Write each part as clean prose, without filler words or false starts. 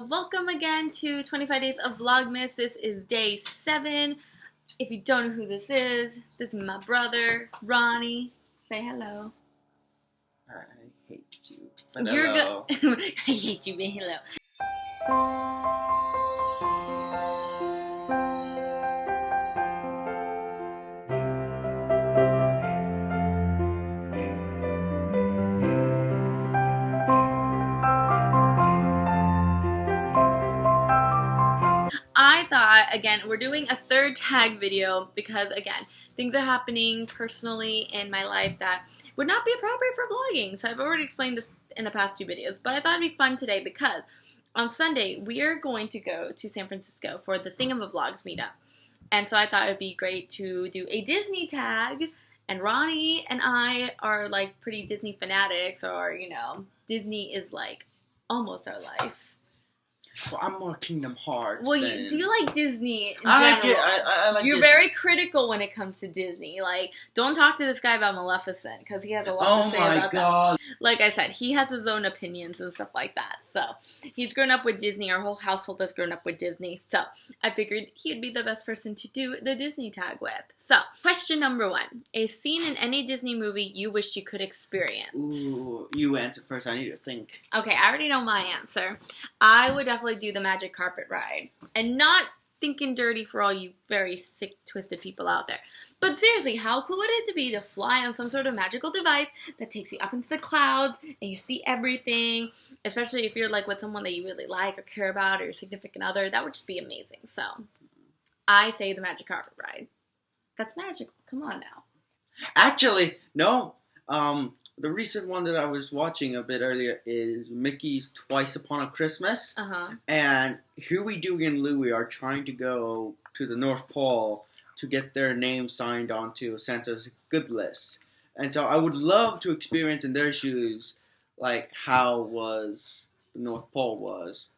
Welcome again to 25 Days of Vlogmas. This is day 7. If you don't know who this is my brother, Ronnie. Say hello. I hate you. But You're hello. good. I hate you, but hello. I thought, again, we're doing a third tag video because, again, things are happening personally in my life that would not be appropriate for vlogging. So I've already explained this in the past 2 videos, but I thought it'd be fun today because on Sunday we are going to go to San Francisco for the Thingamavlogs meetup. And so I thought it would be great to do a Disney tag, and Ronnie and I are like pretty Disney fanatics, or, you know, Disney is like almost our life. Well, I'm more Kingdom Hearts. Well, do you like Disney in general? I like You're Disney. very critical when it comes to Disney. Like, don't talk to this guy about Maleficent, because he has a lot to say about that. Like I said, he has his own opinions and stuff like that. So, he's grown up with Disney. Our whole household has grown up with Disney. So, I figured he would be the best person to do the Disney tag with. So, question number 1. A scene in any Disney movie you wished you could experience. Ooh, you answer first. I need to think. Okay, I already know my answer. I would definitely do the magic carpet ride. And not thinking dirty for all you very sick, twisted people out there. But seriously, how cool would it be to fly on some sort of magical device that takes you up into the clouds and you see everything, especially if you're like with someone that you really like or care about or your significant other. That would just be amazing. So, I say the magic carpet ride. That's magical. Come on now. Actually, no. The recent one that I was watching a bit earlier is Mickey's Twice Upon a Christmas. And Huey, Dewey, and Louie are trying to go to the North Pole to get their names signed onto Santa's good list. And so I would love to experience in their shoes, like, how was the North Pole was.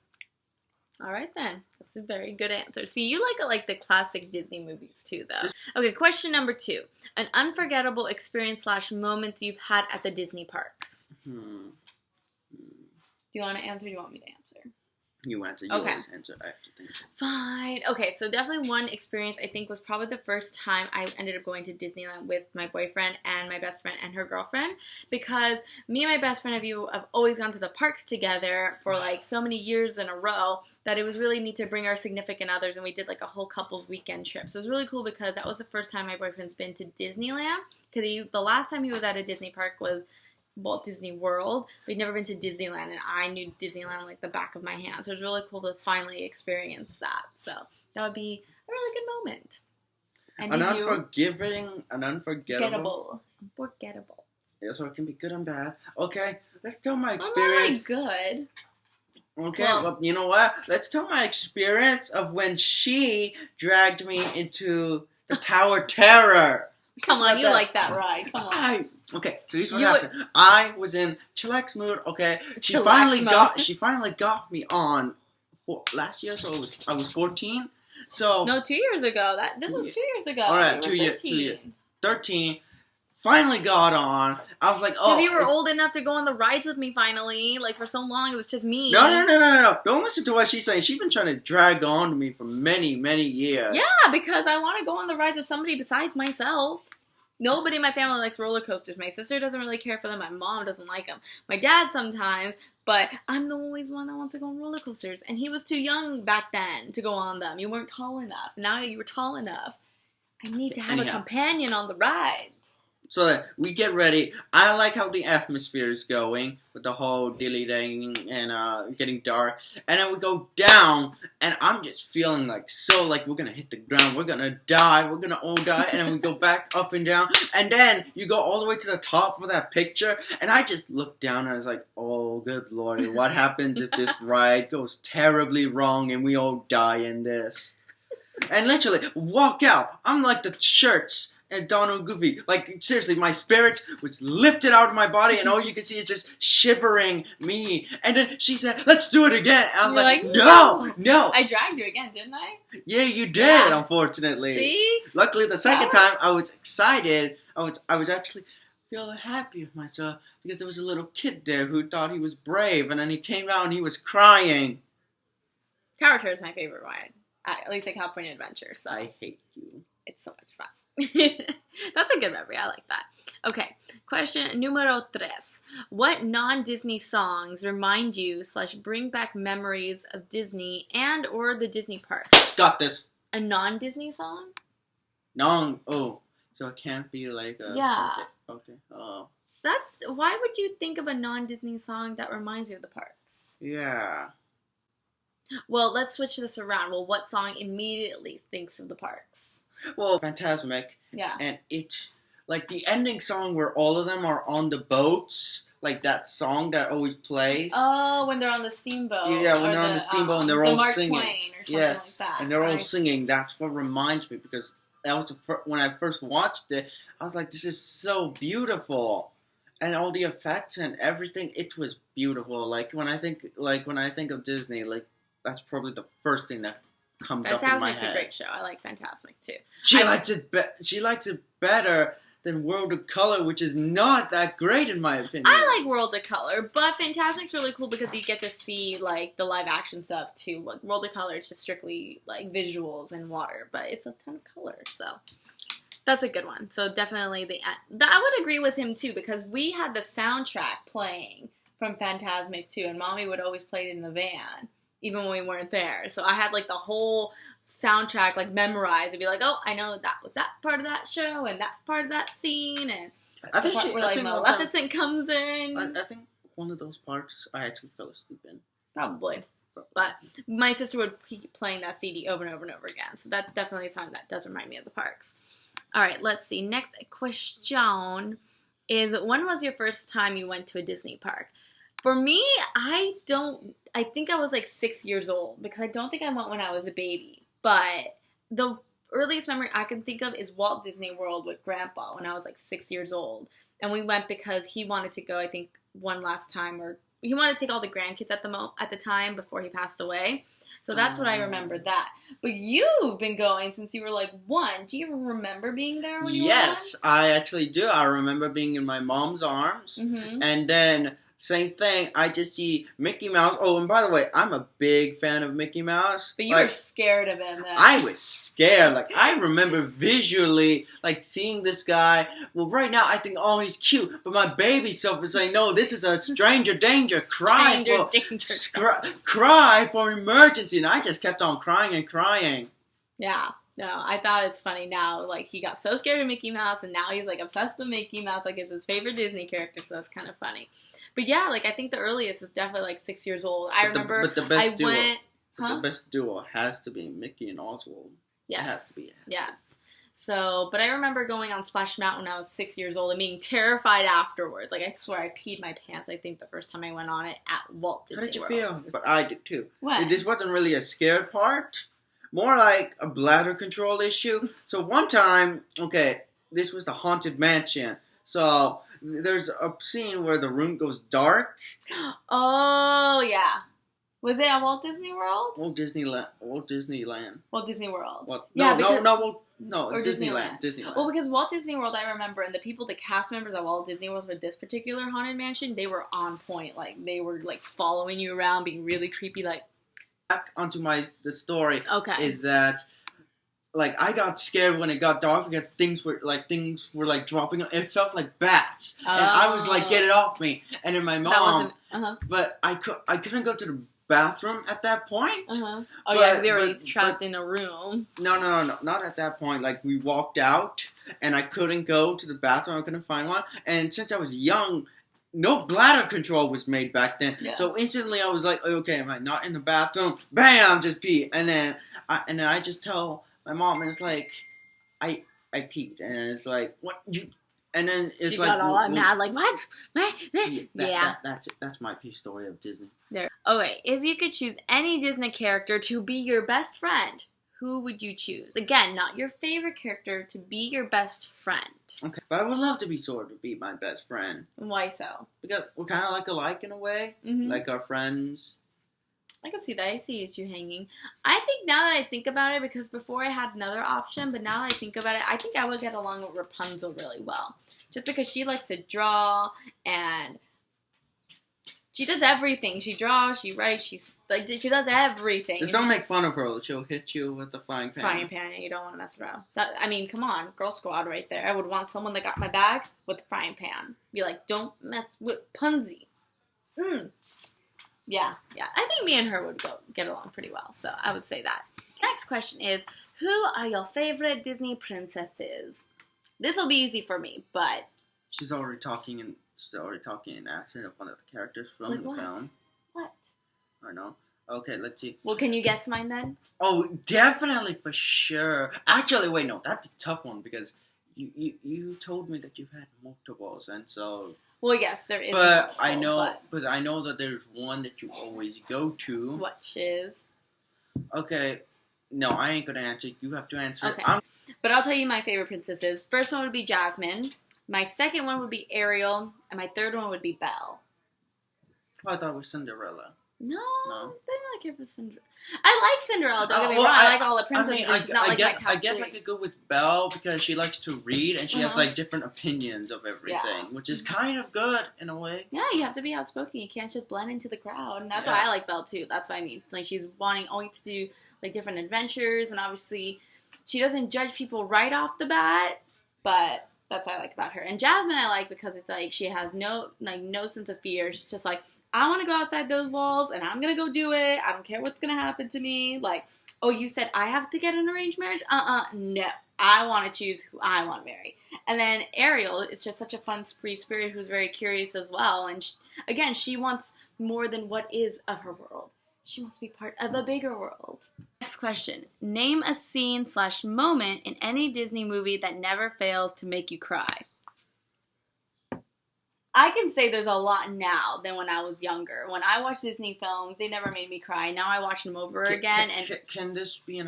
All right, then. That's a very good answer. See, you like the classic Disney movies, too, though. Okay, question number 2. An unforgettable experience / moments you've had at the Disney parks. Do you want to answer or do you want me to answer? You answer. You okay. always answer. I have to think. Fine. Okay, so definitely one experience I think was probably the first time I ended up going to Disneyland with my boyfriend and my best friend and her girlfriend, because me and my best friend have always gone to the parks together for like so many years in a row that it was really neat to bring our significant others, and we did like a whole couples weekend trip. So it was really cool because that was the first time my boyfriend's been to Disneyland, because the last time he was at a Disney park was Walt Disney World, but he'd never been to Disneyland, and I knew Disneyland like the back of my hand, so it was really cool to finally experience that. So that would be a really good moment. And unforgettable. Yeah, so it can be good and bad. Okay, let's tell my experience. Oh, not good. Okay, well, you know what? Let's tell my experience of when she dragged me into the Tower Terror. Come on, you like that ride. Come on. Okay, so here's what happened. I was in chillax mood. Okay, she finally got me on last year, so I was 14. So no, 2 years ago. This was 2 years ago. All right, 2 years. 13. Finally got on. I was like, oh. You were old enough to go on the rides with me finally. Like, for so long, it was just me. No. Don't listen to what she's saying. She's been trying to drag on to me for many, many years. Yeah, because I want to go on the rides with somebody besides myself. Nobody in my family likes roller coasters. My sister doesn't really care for them. My mom doesn't like them. My dad sometimes, but I'm always one that wants to go on roller coasters. And he was too young back then to go on them. You weren't tall enough. Now you were tall enough. I need to have a companion on the ride. So that we get ready. I like how the atmosphere is going with the whole dilly-dang and getting dark. And then we go down, and I'm just feeling like we're gonna hit the ground. We're gonna die. We're gonna all die. And then we go back up and down. And then you go all the way to the top of that picture. And I just looked down and I was like, oh, good Lord, what happens if this ride goes terribly wrong and we all die in this? And literally, walk out. I'm like the shirts and Donald Goofy. Like, seriously, my spirit was lifted out of my body, and all you can see is just shivering me. And then she said, let's do it again. And I'm like, no. I dragged you again, didn't I? Yeah, you did, unfortunately. See? Luckily, the second time, I was excited. I was actually feeling happy with myself, because there was a little kid there who thought he was brave, and then he came out and he was crying. Tower Tour is my favorite ride. At least at California Adventure. So I hate you. it's so much fun. That's a good memory. I like that. Okay. Question numero tres. What non-Disney songs remind you / bring back memories of Disney and or the Disney park? Got this. A non-Disney song? Oh. So it can't be like a... Yeah. Okay. Oh. Why would you think of a non-Disney song that reminds you of the parks? Yeah. Well, let's switch this around. Well, what song immediately thinks of the parks? Well, Fantasmic. Yeah. And it's like the ending song where all of them are on the boats. Like that song that always plays. Oh, when they're on the steamboat. Yeah, when they're on the steamboat and they're all Mark singing. Twain or something Yes, like that. and they're all singing. That's what reminds me, because that was when I first watched it. I was like, this is so beautiful, and all the effects and everything. It was beautiful. Like when I think of Disney, like that's probably the first thing that comes up in my head. Fantasmic's a great show. I like Fantasmic too. She likes it better than World of Color, which is not that great in my opinion. I like World of Color, but Fantasmic's really cool because you get to see like the live action stuff too. Like World of Color is just strictly like visuals and water, but it's a ton of color, so that's a good one. So definitely I would agree with him too, because we had the soundtrack playing from Fantasmic too, and Mommy would always play it in the van, even when we weren't there. So I had like the whole soundtrack like memorized and be like, oh, I know that was that part of that show and that part of that scene, and I the think part where like Maleficent comes in. I think one of those parts I actually fell asleep in. Probably. But my sister would keep playing that CD over and over and over again. So that's definitely a song that does remind me of the parks. All right, let's see. Next question is, when was your first time you went to a Disney park? For me, I think I was like 6 years old, because I don't think I went when I was a baby. But the earliest memory I can think of is Walt Disney World with Grandpa when I was like 6 years old. And we went because he wanted to go, I think, one last time, or he wanted to take all the grandkids at the time before he passed away. So that's what I remember that. But you've been going since you were like 1. Do you even remember being there when you were 1? Yes, I actually do. I remember being in my mom's arms. Mm-hmm. And then, same thing, I just see Mickey Mouse. Oh, and by the way, I'm a big fan of Mickey Mouse. But you were scared of him then. I was scared. Like, I remember visually, like, seeing this guy. Well, right now, I think, oh, he's cute. But my baby self is saying, no, this is a stranger danger. Cry for emergency. And I just kept on crying and crying. Yeah. No, I thought it's funny now. Like, he got so scared of Mickey Mouse, and now he's, like, obsessed with Mickey Mouse. Like, it's his favorite Disney character, so that's kind of funny. But, yeah, like, I think the earliest is definitely, like, 6 years old. The best duo has to be Mickey and Oswald. Yes. It has to be. Yes. So, but I remember going on Splash Mountain when I was 6 years old and being terrified afterwards. Like, I swear I peed my pants, I think, the first time I went on it at Walt Disney World. How did you feel? But I did, too. What? This wasn't really a scared part. More like a bladder control issue. So one time, this was the Haunted Mansion. So there's a scene where the room goes dark. Oh, yeah. Was it at Walt Disney World? Walt Disneyland. Walt Disney World. No, or Disneyland. Well, because Walt Disney World, I remember, and the cast members at Walt Disney World for this particular Haunted Mansion, they were on point. Like, they were, like, following you around, being really creepy, like... Back onto the story. Okay. Is that, like, I got scared when it got dark because things were dropping. It felt like bats, and I was like, "Get it off me!" And then my mom, but I couldn't go to the bathroom at that point. Oh yeah, because they were trapped in a room. No, not at that point. Like, we walked out, and I couldn't go to the bathroom. I couldn't find one, and since I was young. No bladder control was made back then, so instantly I was like, "Okay, am I not in the bathroom? Bam, just pee." And then I just tell my mom, and it's like, I peed, and it's like, "What you?" And then it's she like, got all mad, like, "What?" That's my pee story of Disney. There. Okay, if you could choose any Disney character to be your best friend, who would you choose? Again, not your favorite character, to be your best friend. Okay, but I would love to be Sword to be my best friend. Why so? Because we're kind of like alike in a way, like our friends. I can see that. I see you hanging. I think now that I think about it, because before I had another option, but now that I think about it, I think I would get along with Rapunzel really well. Just because she likes to draw, and She does everything. She draws, she writes, she does everything. Just don't make fun of her. She'll hit you with the frying pan. Frying pan, and you don't want to mess around. Come on, girl squad right there. I would want someone that got my back with the frying pan. Be like, don't mess with Punzi. Yeah. I think me and her would get along pretty well, so I would say that. Next question is, who are your favorite Disney princesses? This will be easy for me, but... She's already talking in accent of one of the characters from the film. What? I know. Okay, let's see. Well, can you guess mine then? Oh, definitely for sure. Actually, wait, no, that's a tough one because you told me that you've had multiples, and so. Well, yes, there is. But I know that there's one that you always go to. Which is? Okay, no, I ain't gonna answer. You have to answer. Okay, but I'll tell you my favorite princesses. First one would be Jasmine. My second one would be Ariel, and my third one would be Belle. Oh, I thought it was Cinderella. No, I don't like her for Cinderella. I like Cinderella, don't get me wrong. I like all the princesses, but she's not like my top I guess three. I could go with Belle because she likes to read and she has like different opinions of everything, which is kind of good in a way. Yeah, you have to be outspoken. You can't just blend into the crowd, and that's why I like Belle too. That's what I mean. Like she's wanting always to do like different adventures, and obviously she doesn't judge people right off the bat, but. That's what I like about her. And Jasmine I like because it's like she has no sense of fear. She's just like, I want to go outside those walls and I'm going to go do it. I don't care what's going to happen to me. Like, oh, you said I have to get an arranged marriage? No. I want to choose who I want to marry. And then Ariel is just such a fun, free spirit who's very curious as well. And again, she wants more than what is of her world. She wants to be part of a bigger world. Next question. Name a scene/moment in any Disney movie that never fails to make you cry. I can say there's a lot now than when I was younger. When I watched Disney films, they never made me cry. Now I watch them over again. Can this be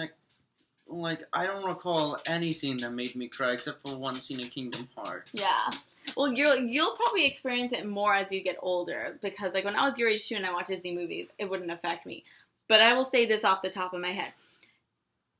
I don't recall any scene that made me cry except for one scene in Kingdom Hearts. Yeah. Well, you'll probably experience it more as you get older because like when I was your age too and I watched Disney movies, it wouldn't affect me. But I will say this off the top of my head.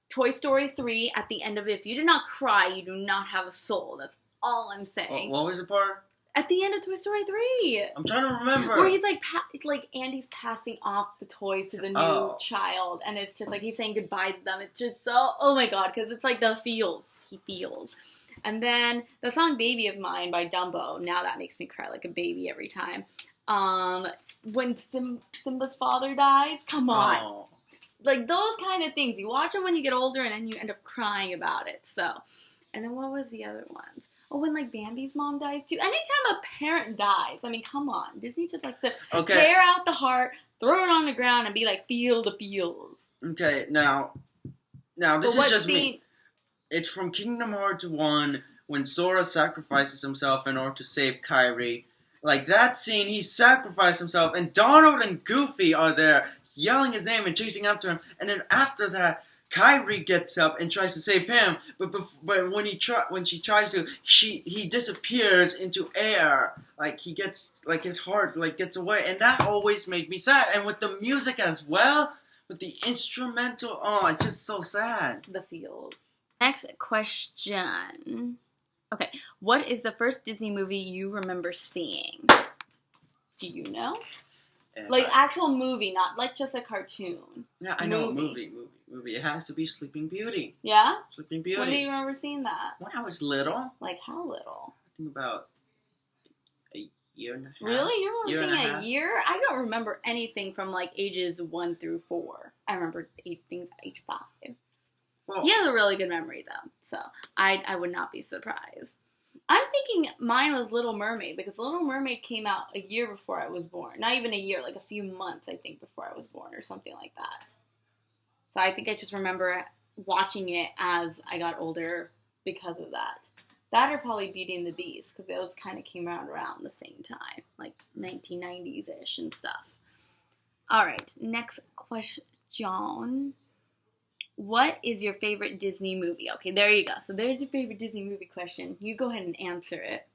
Toy Story 3, at the end of it, if you did not cry, you do not have a soul. That's all I'm saying. What was the part? At the end of Toy Story 3. I'm trying to remember. Where he's like Andy's passing off the toys to the new child. And it's just like he's saying goodbye to them. It's just so, oh my god, because it's like the feels. He feels. And then the song Baby of Mine by Dumbo. Now that makes me cry like a baby every time. When Simba's father dies. Come on. Oh. Like those kind of things. You watch them when you get older and then you end up crying about it. So, and then what was the other ones? Oh, when like Bambi's mom dies too. Anytime a parent dies, I mean, come on. Disney just likes to tear out the heart, throw it on the ground, and be like, feel the feels. Okay, now this is just me. It's from Kingdom Hearts 1 when Sora sacrifices himself in order to save Kairi. Like that scene, he sacrificed himself, and Donald and Goofy are there yelling his name and chasing after him. And then after that, Kairi gets up and tries to save him, but when she tries to, he disappears into air. Like he gets like his heart gets away, and that always made me sad. And with the music as well, with the instrumental, it's just so sad. The feels. Next question. Okay, what is the first Disney movie you remember seeing? Do you know? Like actual movie, not like just a cartoon. Yeah, I know. Movie. It has to be Sleeping Beauty. Yeah? Sleeping Beauty. When do you remember seeing that? When I was little. Like how little? I think about a year and a half. Really? You remember seeing a year? I don't remember anything from like ages 1 through 4. I remember things at age 5. Well, he has a really good memory though, so I would not be surprised. I'm thinking mine was Little Mermaid, because Little Mermaid came out a year before I was born. Not even a year, like a few months, I think, before I was born, or something like that. So I think I just remember watching it as I got older because of that. That or probably Beauty and the Beast, because those kind of came out around the same time, like 1990s-ish and stuff. All right, next question. What is your favorite Disney movie? Okay, there you go. So there's your favorite Disney movie question. You go ahead and answer it.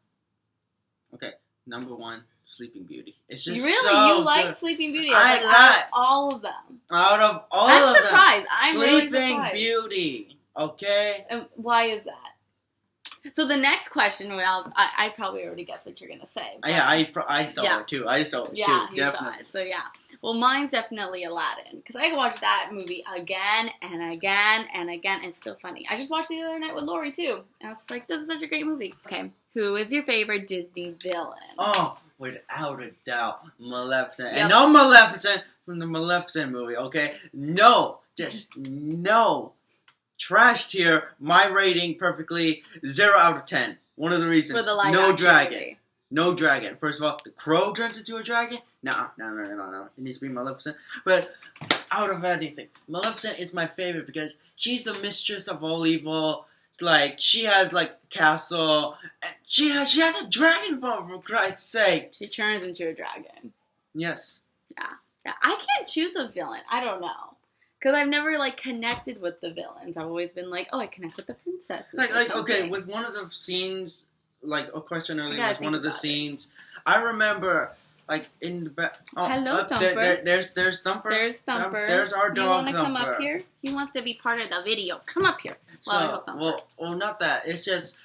Okay, number 1, Sleeping Beauty. It's just you like good. Sleeping Beauty? I like out of all of them. Out of all of them. I'm surprised. I'm really surprised. Sleeping Beauty. Okay. And why is that? So the next question, well, I probably already guessed what you're gonna say. But, yeah, I saw it too. I saw it too. He Definitely. saw it. So yeah. Well, mine's definitely Aladdin because I could watch that movie again and again and again. And it's still funny. I just watched it the other night with Lori too, and I was like, "This is such a great movie." Okay, who is your favorite Disney villain? Oh, without a doubt, Maleficent, Yep. and no Maleficent from the Maleficent movie. Okay, no, just no. Trash tier. My rating perfectly 0 out of 10. One of the reasons. For the live no action dragon. movie. No dragon. First of all, the crow turns into a dragon? No. It needs to be Maleficent. But out of anything, Maleficent is my favorite because she's the mistress of all evil. Like, she has, like, a castle. And she has a dragon form, for Christ's sake. She turns into a dragon. Yes. Yeah. I can't choose a villain. I don't know. Because I've never, like, connected with the villains. I've always been like, oh, I connect with the princesses. Okay, with one of the scenes, like, a question earlier was one of the scenes. It. I remember, like, in the back. Oh, hello, Thumper. There's Thumper. There's Thumper. There's our dog, You want to Thumper. come up here? He wants to be part of the video. Come up here. Well, not that. It's just,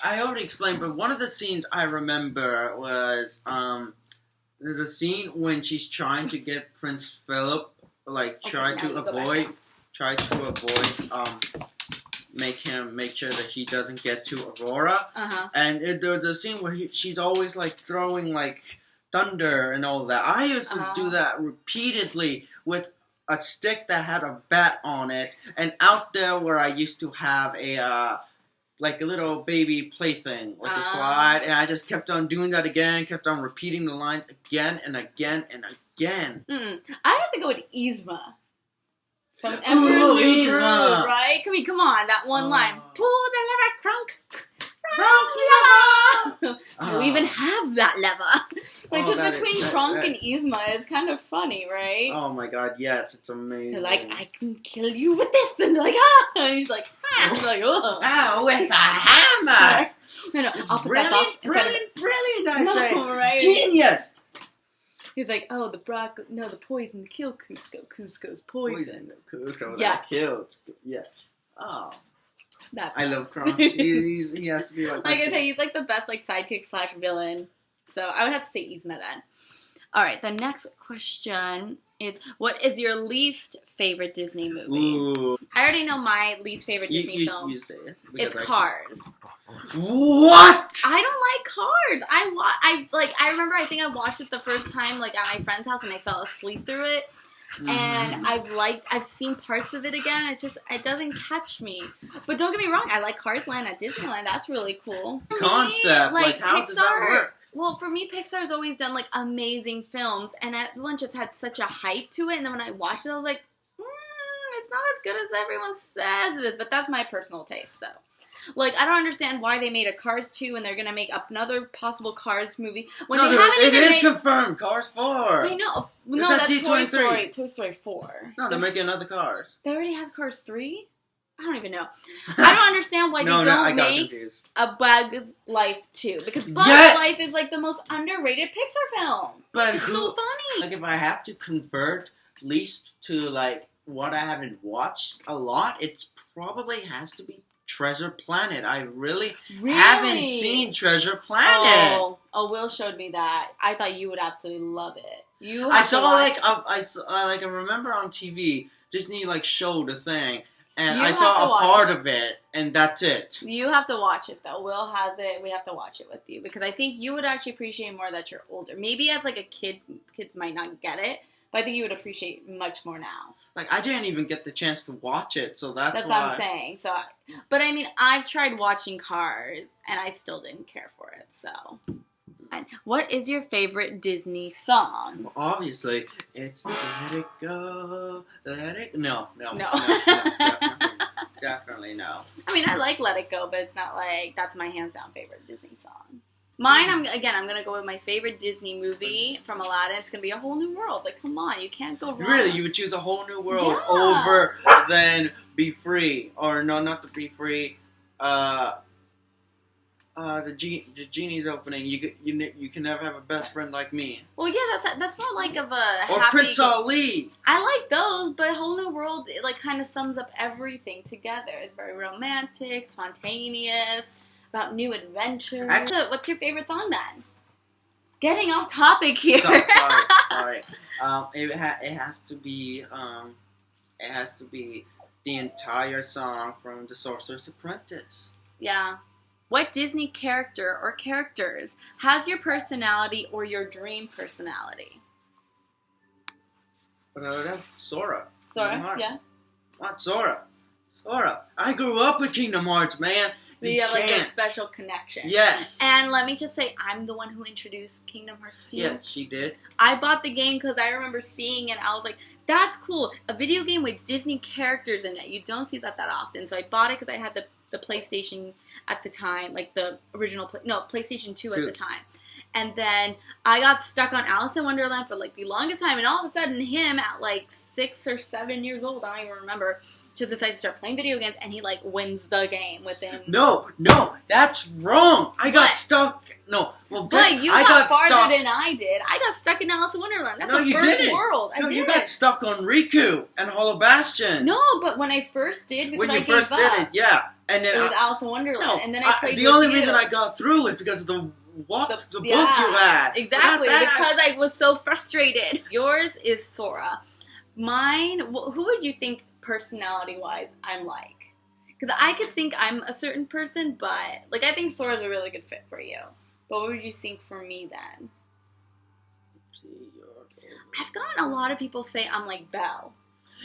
I already explained, but one of the scenes I remember was, there's a scene when she's trying to get Prince Philip, like, try to avoid, make sure that he doesn't get to Aurora. And there's a scene where she's always, like, throwing, like, thunder and all that. I used to do that repeatedly with a stick that had a bat on it, and out there where I used to have a, like a little baby plaything, like a slide, and I just kept on doing that again, kept on repeating the lines again and again and again. I'd have to go with Yzma. From Emperor's New Groove, right? Come on, that one line. Pull the lever, Crunk. Lever! We even have that lever. Like, just between Kronk and Yzma, it's kind of funny, right? Oh my god, yes, it's amazing. Like, I can kill you with this, and like, and he's like, He's like, oh. Oh, with a hammer! No, I'll put that brilliant, I say. Right? Genius! He's like, oh, the poison killed Cusco. Cusco's poison. Cusco, yeah. that kills. Yeah. Oh. That's I love Kronk. he has to be like I say, he's like the best like sidekick / villain. So I would have to say Yzma then. Alright, the next question is, what is your least favorite Disney movie? Ooh. I already know my least favorite Disney film. You say it. It's Cars. What? I don't like Cars. I remember I think I watched it the first time like at my friend's house and I fell asleep through it. And I've seen parts of it again. It doesn't catch me. But don't get me wrong, I like Cars Land at Disneyland. That's really cool. Concept, like how Pixar, does that work? Well, for me, Pixar's always done like amazing films, and at once it's had such a hype to it. And then when I watched it, I was like, it's not as good as everyone says it is. But that's my personal taste, though. Like, I don't understand why they made a Cars 2 and they're going to make another possible Cars movie. When they haven't even made... confirmed. Cars 4. I know. No, that's Toy Story. Toy Story 4. No, they're making another Cars. They already have Cars 3? I don't even know. I don't understand why they don't make a Bug's Life 2. Because Bug's Life is like the most underrated Pixar film. But it's so funny. Like, if I have to convert at least to, like, what I haven't watched a lot, it probably has to be Treasure Planet. I really haven't seen Treasure Planet. Oh, Will showed me that. I thought you would absolutely love it. I remember on TV, Disney like showed a thing, and I saw a part of it, and that's it. You have to watch it though. Will has it. We have to watch it with you because I think you would actually appreciate more that you're older. Maybe as like a kid, kids might not get it. But I think you would appreciate much more now. Like, I didn't even get the chance to watch it, so that's why. What I'm saying. But I mean, I've tried watching Cars, and I still didn't care for it, so. And what is your favorite Disney song? Well, obviously, it's Let It Go, Let It... No. Definitely no. I mean, I like Let It Go, but it's not like, that's my hands down favorite Disney song. Mine, I'm going to go with my favorite Disney movie from Aladdin. It's going to be A Whole New World. Like, come on, you can't go wrong. Really? You would choose A Whole New World over than Be Free? Or, no, not the Be Free. The Genie's opening. You can never have a best friend like me. Well, yeah, that's more like of a happy... Or Prince Ali. I like those, but A Whole New World, it, like, kind of sums up everything together. It's very romantic, spontaneous... about new adventures. What's your favorite song then? Getting off topic here. Sorry. It has to be the entire song from The Sorcerer's Apprentice. Yeah. What Disney character or characters has your personality or your dream personality? Sora. Sora, yeah. Not Sora. Sora. I grew up with Kingdom Hearts, man. So you have like a special connection. Yes. And let me just say, I'm the one who introduced Kingdom Hearts to you. Yes, she did. I bought the game because I remember seeing it. I was like, that's cool. A video game with Disney characters in it. You don't see that often. So I bought it because I had the PlayStation at the time, like the original, PlayStation 2 at the time. And then I got stuck on Alice in Wonderland for like the longest time. And all of a sudden him at like 6 or 7 years old, I don't even remember, just decides to start playing video games and he like wins the game within... No, that's wrong. I got stuck. No. Well, but you got farther than I did. I got stuck in Alice in Wonderland. That's a first world. You got stuck on Riku and Hollow Bastion. No, but when I first did, because when you first did it, yeah. And then it was Alice in Wonderland. And then I played the only reason I got through was because of the book you had. Exactly, because I was so frustrated. Yours is Sora. Mine, who would you think personality-wise I'm like? Because I could think I'm a certain person, but like I think Sora's a really good fit for you. But what would you think for me then? I've gotten a lot of people say I'm like Belle.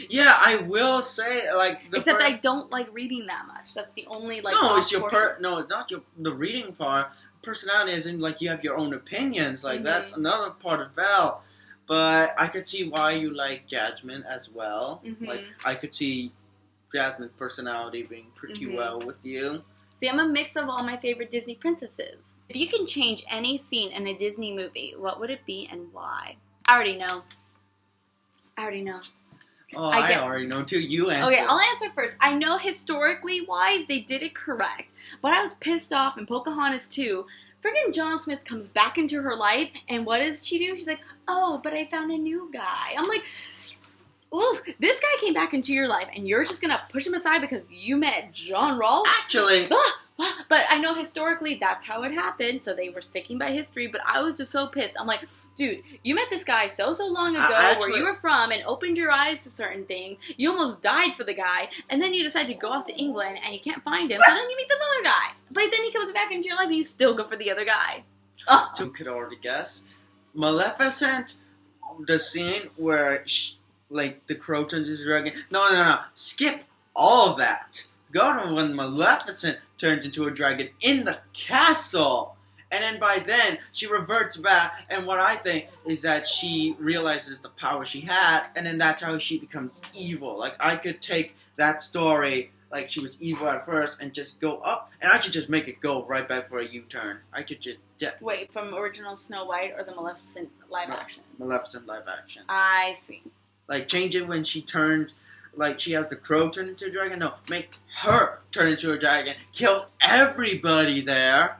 Yeah, I will say like. Except I don't like reading that much. That's the only like. No, it's it's not the reading part. Personality isn't like you have your own opinions. Like that's another part of Belle. But I could see why you like Jasmine as well. Like I could see Jasmine's personality being pretty well with you. See, I'm a mix of all my favorite Disney princesses. If you can change any scene in a Disney movie, what would it be and why? I already know. Oh, I already know too. You answer. Okay, I'll answer first. I know historically wise they did it correct, but I was pissed off in Pocahontas too. Friggin' John Smith comes back into her life, and what does she do? She's like, oh, but I found a new guy. I'm like, ooh, this guy came back into your life, and you're just gonna push him aside because you met John Rolfe? Actually... But I know historically that's how it happened, so they were sticking by history, but I was just so pissed. I'm like, dude, you met this guy so long ago where you were from and opened your eyes to certain things. You almost died for the guy, and then you decide to go off to England and you can't find him, so then you meet this other guy. But then he comes back into your life and you still go for the other guy. Oh. You could already guess. Maleficent, the scene where, the crow turns into a dragon. No. Skip all of that. Go to when Maleficent turns into a dragon in the castle. And then by then, she reverts back. And what I think is that she realizes the power she has. And then that's how she becomes evil. Like, I could take that story, like she was evil at first, and just go up. And I could just make it go right back for a U-turn. I could just... Wait, from original Snow White or the Maleficent live action? Maleficent live action. I see. Like, change it when she turns... Like, she has the crow turn into a dragon? No, make her turn into a dragon. Kill everybody there.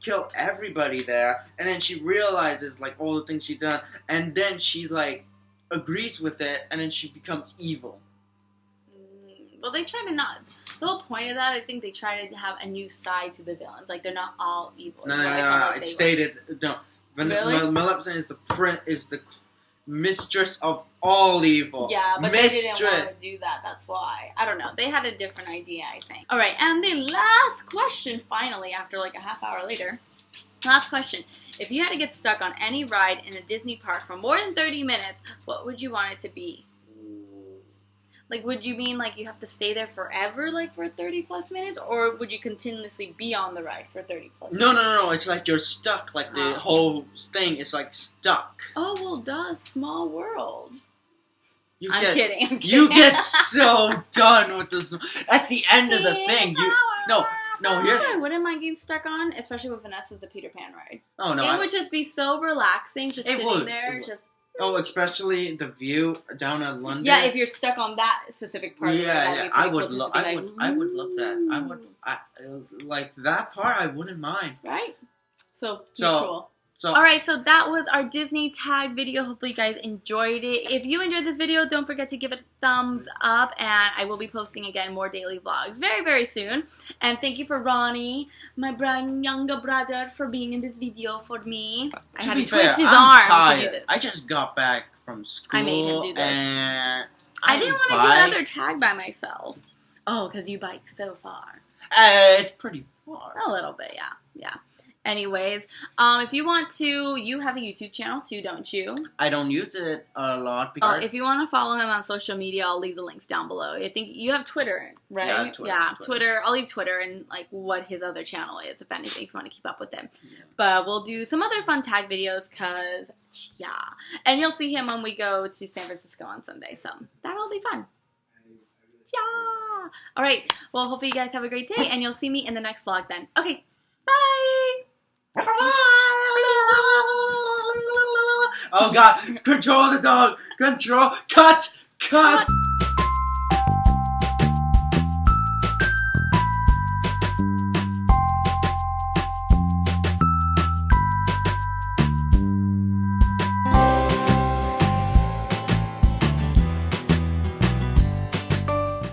And then she realizes, like, all the things she's done. And then she, like, agrees with it. And then she becomes evil. Well, they try to not... The whole point of that, I think they try to have a new side to the villains. Like, they're not all evil. No. It's stated... No. Really? Maleficent is the mistress of all evil. Yeah, but they didn't want to do that. That's why. I don't know. They had a different idea, I think. All right, and the last question, finally, after like a half hour later. Last question. If you had to get stuck on any ride in a Disney park for more than 30 minutes, what would you want it to be? Like, would you mean, like, you have to stay there forever, like, for 30-plus minutes? Or would you continuously be on the ride for 30-plus minutes? No. It's like you're stuck. Like, the whole thing is, like, stuck. Oh, well, duh. Small world. I'm kidding. You get so done with this. At the end of the thing, No, I wouldn't mind getting stuck on, especially with Vanessa's the Peter Pan ride. Oh, no. It would just be so relaxing, just sitting there, just... Oh, especially the view down in London. Yeah, if you're stuck on that specific part. Yeah. I would love that. Like that part, I wouldn't mind. Right. So mutual. So, alright, so that was our Disney tag video. Hopefully you guys enjoyed it. If you enjoyed this video, don't forget to give it a thumbs up, and I will be posting again more daily vlogs very, very soon. And thank you for Ronnie, my younger brother, for being in this video for me. I had to twist his arm to do this. I just got back from school. I made him do this. And I didn't want to do another tag by myself. Oh, because you bike so far. It's pretty far. A little bit, yeah. Anyways, if you want to, you have a YouTube channel too, don't you? I don't use it a lot because... if you want to follow him on social media, I'll leave the links down below. I think you have Twitter, right? Yeah, Twitter. I'll leave Twitter and like what his other channel is, if anything, if you want to keep up with him. Yeah. But we'll do some other fun tag videos because, yeah. And you'll see him when we go to San Francisco on Sunday, so that'll be fun. Yeah. All right. Well, hopefully you guys have a great day, and you'll see me in the next vlog then. Okay. Bye. Oh God! Control the dog! Control! Cut!